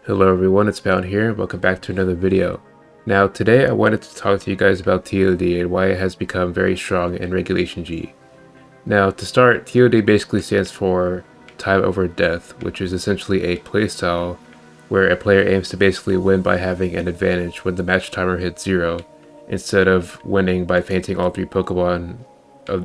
Hello everyone, it's Bound here. Welcome back to another video. Now today I wanted to talk to you guys about TOD and why it has become very strong in Regulation G. Now to start, TOD basically stands for Time Over Death, which is essentially a playstyle where a player aims to basically win by having an advantage when the match timer hits 0, instead of winning by fainting all 3 Pokemon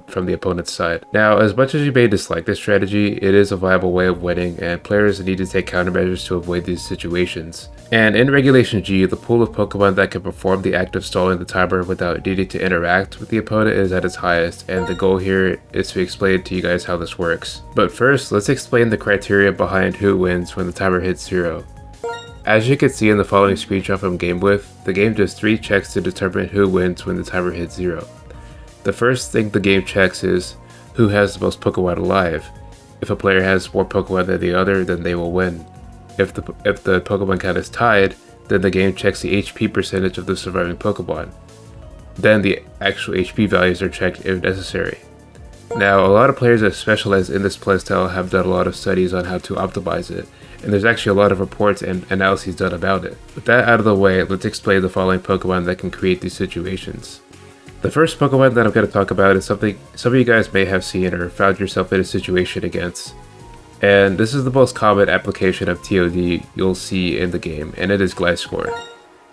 from the opponent's side. Now, as much as you may dislike this strategy, it is a viable way of winning, and players need to take countermeasures to avoid these situations. And in Regulation G, the pool of Pokemon that can perform the act of stalling the timer without needing to interact with the opponent is at its highest, and the goal here is to explain to you guys how this works. But first, let's explain the criteria behind who wins when the timer hits 0. As you can see in the following screenshot from GameWith, the game does 3 checks to determine who wins when the timer hits 0. The first thing the game checks is who has the most Pokemon alive. If a player has more Pokemon than the other, then they will win. If the Pokemon count is tied, then the game checks the HP percentage of the surviving Pokemon. Then the actual HP values are checked if necessary. Now, a lot of players that specialize in this playstyle have done a lot of studies on how to optimize it, and there's actually a lot of reports and analyses done about it. With that out of the way, let's explain the following Pokemon that can create these situations. The first Pokemon that I'm going to talk about is something some of you guys may have seen or found yourself in a situation against. And this is the most common application of TOD you'll see in the game, and it is Gliscor.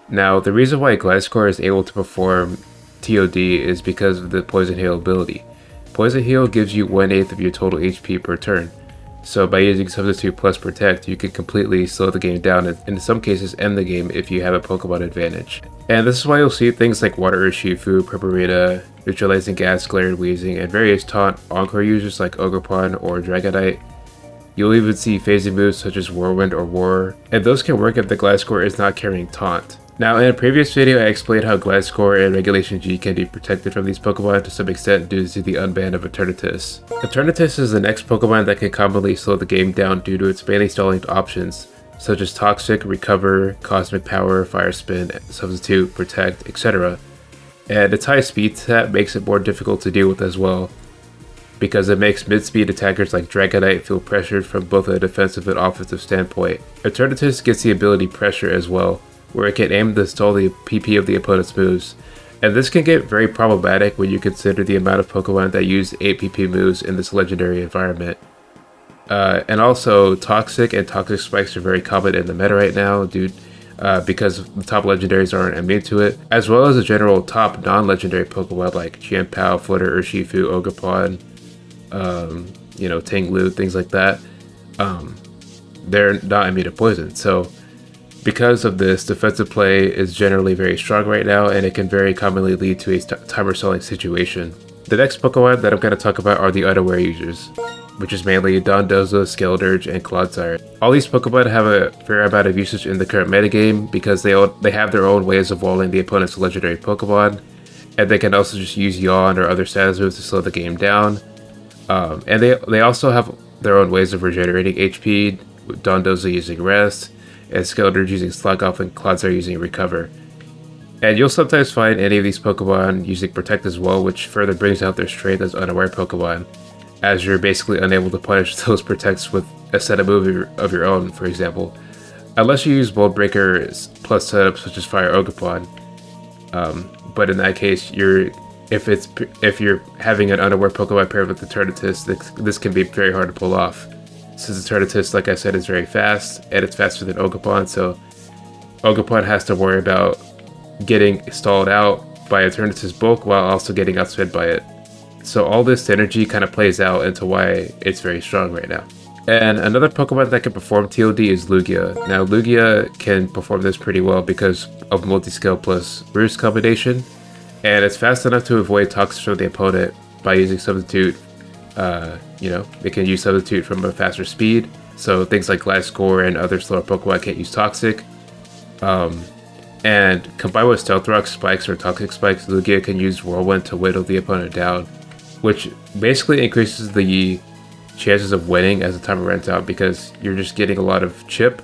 Now, the reason why Gliscor is able to perform TOD is because of the Poison Heal ability. Poison Heal gives you 1/8 of your total HP per turn. So by using Substitute plus Protect, you can completely slow the game down and in some cases end the game if you have a Pokemon advantage. And this is why you'll see things like Water Urshifu, Purpurita, Neutralizing Gas, Glare, and Wheezing, and various taunt Encore users like Ogerpon or Dragonite. You'll even see phasing moves such as Whirlwind or Roar, and those can work if the Gliscor is not carrying taunt. Now, in a previous video, I explained how Gliscor and Regulation G can be protected from these Pokemon to some extent due to the unban of Eternatus. Eternatus is the next Pokemon that can commonly slow the game down due to its mainly stalling options, such as Toxic, Recover, Cosmic Power, Fire Spin, Substitute, Protect, etc. And its high speed stat makes it more difficult to deal with as well, because it makes mid-speed attackers like Dragonite feel pressured from both a defensive and offensive standpoint. Eternatus gets the ability Pressure as well, where it can aim to stall the PP of the opponent's moves, and this can get very problematic when you consider the amount of Pokemon that use 8 PP moves in this legendary environment. And also, Toxic and Toxic Spikes are very common in the meta right now, because the top legendaries aren't immune to it, as well as the general top non-legendary Pokemon like Chienpao, Flutter, Urshifu, Ogerpon, Tinglu, things like that. They're not immune to poison, so because of this, defensive play is generally very strong right now, and it can very commonly lead to a timer stalling situation. The next Pokemon that I'm going to talk about are the unaware users, which is mainly Dondozo, Skeledirge, and Clodsire. All these Pokemon have a fair amount of usage in the current metagame because they have their own ways of walling the opponent's legendary Pokemon, and they can also just use Yawn or other status moves to slow the game down. And they also have their own ways of regenerating HP, with Dondozo using Rest, and Skeledirge using Slug Off, and Clodsire using Recover. And you'll sometimes find any of these Pokemon using Protect as well, which further brings out their strength as unaware Pokemon, as you're basically unable to punish those Protects with a set of moves of your own, for example, unless you use Mold Breaker plus setups such as Fire Ogerpon. But in that case, if you're having an unaware Pokemon paired with the Eternatus, this can be very hard to pull off. Since Eternatus, like I said, is very fast, and it's faster than Ogerpon, so Ogerpon has to worry about getting stalled out by Eternatus bulk while also getting outsped by it. So all this synergy kind of plays out into why it's very strong right now. And another Pokemon that can perform TOD is Lugia. Now Lugia can perform this pretty well because of Multi-Scale plus Roost combination, and it's fast enough to avoid Toxic from the opponent by using Substitute. It can use Substitute from a faster speed, so things like Gliscor and other slower Pokemon can't use Toxic. And combined with Stealth Rock Spikes or Toxic Spikes, Lugia can use Whirlwind to whittle the opponent down, which basically increases the chances of winning as the timer runs out because you're just getting a lot of chip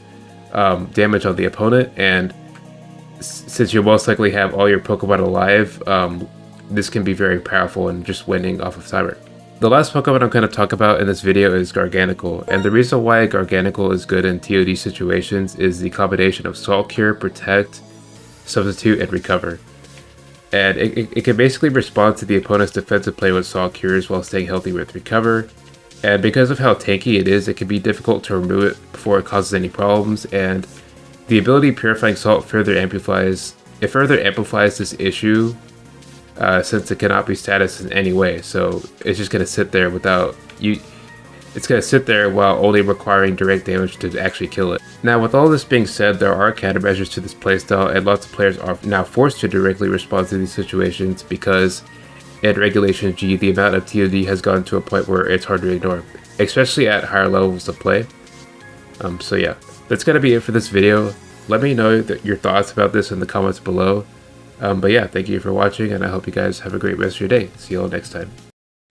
damage on the opponent, and since you most likely have all your Pokemon alive, this can be very powerful in just winning off of timer. The last Pokemon I'm going to talk about in this video is Garganacl, and the reason why Garganacl is good in TOD situations is the combination of Salt Cure, Protect, Substitute, and Recover. And it can basically respond to the opponent's defensive play with Salt Cures while staying healthy with Recover. And because of how tanky it is, it can be difficult to remove it before it causes any problems, and the ability Purifying Salt further amplifies this issue since it cannot be status in any way. So it's just going to sit there without you. It's going to sit there while only requiring direct damage to actually kill it. Now, with all this being said, there are countermeasures to this playstyle, and lots of players are now forced to directly respond to these situations because in Regulation G, the amount of TOD has gone to a point where it's hard to ignore, especially at higher levels of play. So yeah, that's going to be it for this video. Let me know your thoughts about this in the comments below. But yeah, thank you for watching, and I hope you guys have a great rest of your day. See you all next time.